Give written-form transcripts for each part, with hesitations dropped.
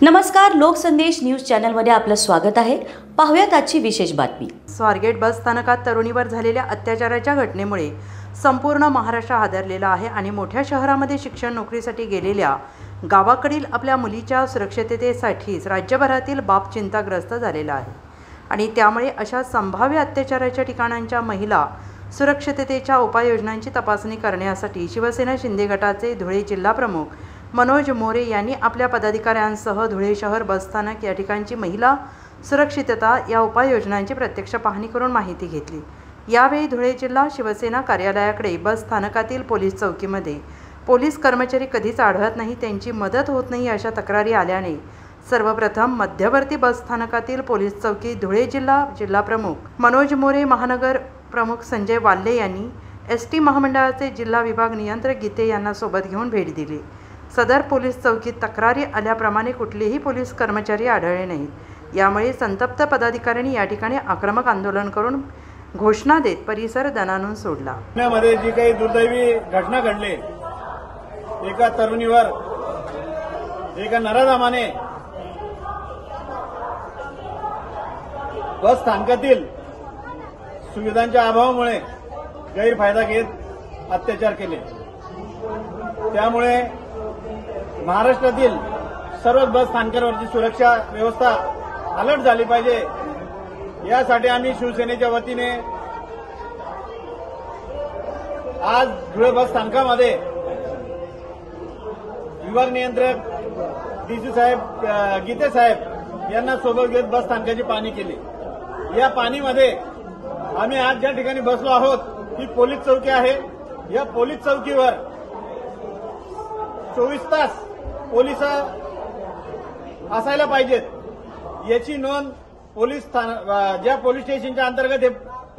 नमस्कार, लोकसंदेश न्यूज चॅनलमध्ये आपलं स्वागत आहे। पाहूयात आजची विशेष बातमी। स्वारगेट बस स्थानकात तरुणीवर झालेल्या अत्याचाराच्या घटनेमुळे संपूर्ण महाराष्ट्र हादरलेला आहे आणि मोठ्या शहरामध्ये शिक्षण नोकरीसाठी गेलेल्या गावाकडील आपल्या मुलीच्या सुरक्षिततेसाठीच राज्यभरातील बाप चिंताग्रस्त झालेला आहे आणि त्यामुळे अशा संभाव्य अत्याचाराच्या ठिकाणांच्या महिला सुरक्षिततेच्या उपाययोजनांची तपासणी करण्यासाठी शिवसेना शिंदे गटाचे धुळे जिल्हा प्रमुख मनोज मोरे यांनी आपल्या पदाधिकाऱ्यांसह धुळे शहर बसस्थानक या ठिकाणची महिला सुरक्षितता या उपाययोजनांची प्रत्यक्ष पाहणी करून माहिती घेतली। यावेळी धुळे जिल्हा शिवसेना कार्यालयाकडे बस स्थानकातील पोलीस चौकीमध्ये पोलीस कर्मचारी कधीच आढळत नाही, त्यांची मदत होत नाही अशा तक्रारी आल्याने सर्वप्रथम मध्यवर्ती बस स्थानकातील पोलीस चौकी धुळे जिल्हा प्रमुख मनोज मोरे, महानगर प्रमुख संजय वाल्ले यांनी एसटी महामंडळाचे जिल्हा विभाग नियंत्रक गीते यांना सोबत घेऊन भेट दिली। सदर पोलीस चौकीत तक्रारी आल्याप्रमाणे कुठलेही पोलीस कर्मचारी आढळले नाहीत। यामुळे संतप्त पदाधिकाऱ्यांनी या ठिकाणी आक्रमक आंदोलन करून घोषणा देत परिसर दणाणून सोडला। पुण्यामध्ये जी काही दुर्दैवी घटना घडली, एका तरुणीवर एका नराधमाने बस स्थानकातील सुविधांच्या अभावामुळे गैरफायदा घेत अत्याचार केले। त्यामुळे महाराष्ट्रातील सर्व बस स्थानकांवरची सुरक्षा व्यवस्था अलर्ट झाली पाहिजे, यासाठी आम्ही शिवसेनेच्या वतीने आज धुळे बस स्थानकामध्ये विभाग नियंत्रक डीसी साहेब गीते साहेब यांना सोबत घेत बस स्थानकाची पाहणी केली। या पाहणीमध्ये आम्ही आज ज्या ठिकाणी बसलो आहोत ही पोलीस चौकी आहे। या पोलीस चौकीवर 24 तास पोलीस असायला पाहिजेत, याची नोंद ज्या पोलीस स्टेशनच्या अंतर्गत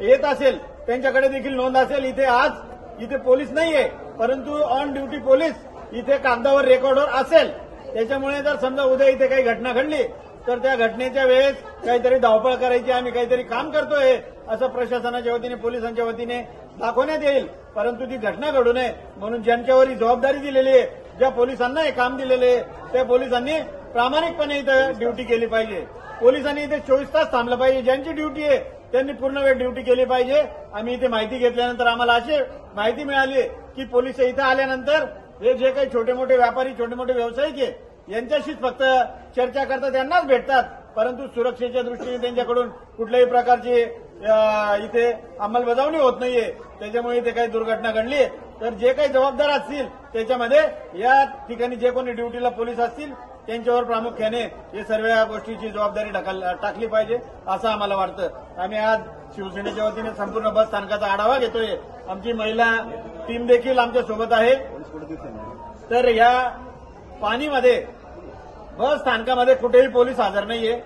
येत असेल त्यांच्याकडे देखील नोंद असेल। इथे पोलीस नाहीये, परंतु ऑन ड्युटी पोलीस इथे कागदावर रेकॉर्डवर असेल। त्याच्यामुळे जर समजा उद्या इथे काही घटना घडली तर त्या घटनेच्या वेळेस काहीतरी धावपळ करायची, आम्ही काहीतरी काम करतोय असं प्रशासनाच्या वतीने पोलिसांच्या वतीने दाखवण्यात येईल। परंतु ती घटना घडू नये म्हणून ज्यांच्यावर ही जबाबदारी दिलेली आहे, ज्या पोलिसांना हे काम दिलेले आहे, त्या पोलिसांनी प्रामाणिकपणे इथं ड्युटी केली पाहिजे। पोलिसांनी इथे 24 तास थांबलं पाहिजे। ज्यांची ड्युटी आहे त्यांनी पूर्ण वेळ ड्युटी केली पाहिजे। आम्ही इथे माहिती घेतल्यानंतर आम्हाला अशी माहिती मिळाली की पोलीस इथं आल्यानंतर हे जे काही छोटे मोठे व्यापारी, छोटे मोठे व्यावसायिक आहे यांच्याशीच फक्त चर्चा करतात, त्यांनाच भेटतात, परंतु सुरक्षेच्या दृष्टीने त्यांच्याकडून कुठल्याही प्रकारची इथे अंमलबजावणी होत नाहीये। त्याच्यामुळे इथे काही दुर्घटना घडली तर जे काही जबाबदार असतील त्याच्यामध्ये या ठिकाणी जे कोणी ड्युटीला पोलीस असतील त्यांच्यावर प्रामुख्याने हे सर्व गोष्टीची जबाबदारी टाकली पाहिजे असं आम्हाला वाटतं। आम्ही आज शिवसेनेच्या वतीने संपूर्ण बस स्थानकाचा आढावा घेतोय। आमची महिला टीम देखील आमच्या सोबत आहे। तर या पाणीमध्ये बस स्थानकामध्ये कुठेही पोलीस हजर नाहीये।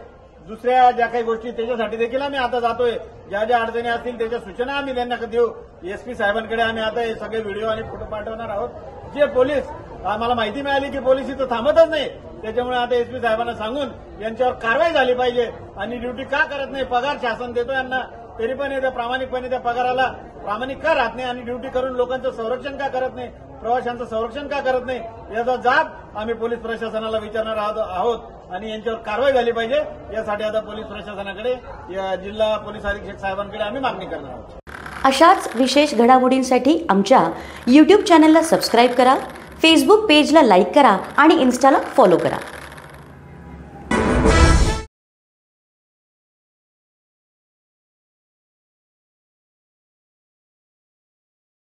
दुसऱ्या ज्या काही गोष्टी त्याच्यासाठी देखील आम्ही आता जातोय, ज्या ज्या अडचणी असतील त्याच्या सूचना आम्ही त्यांना देऊ। एसपी साहेबांकडे आम्ही आता हे सगळे व्हिडिओ आणि फोटो पाठवणार आहोत। जे पोलीस आम्हाला माहिती मिळाली की पोलीस इथं थांबतच नाही, त्याच्यामुळे आता एसपी साहेबांना सांगून यांच्यावर कारवाई झाली पाहिजे। आणि ड्युटी का करत नाही, पगार शासन देतो यांना, तरी पण येत्या प्रामाणिकपणे त्या पगाराला प्रामाणिक का राहत नाही आणि ड्युटी करून लोकांचं संरक्षण का करत नाही, प्रवाशांचं संरक्षण का करत नाही, याचा जाब आम्ही पोलीस प्रशासनाला विचारणार आहोत आणि यांच्यावर कारवाई झाली पाहिजे। यासाठी आता पोलीस प्रशासनाकडे जिल्हा पोलीस अधीक्षक साहेबांकडे आम्ही मागणी करणार आहोत। अशाच विशेष घडामोडींसाठी आमच्या YouTube चॅनलला सबस्क्राईब करा, फेसबुक पेजला लाईक करा आणि इन्स्टाला फॉलो करा।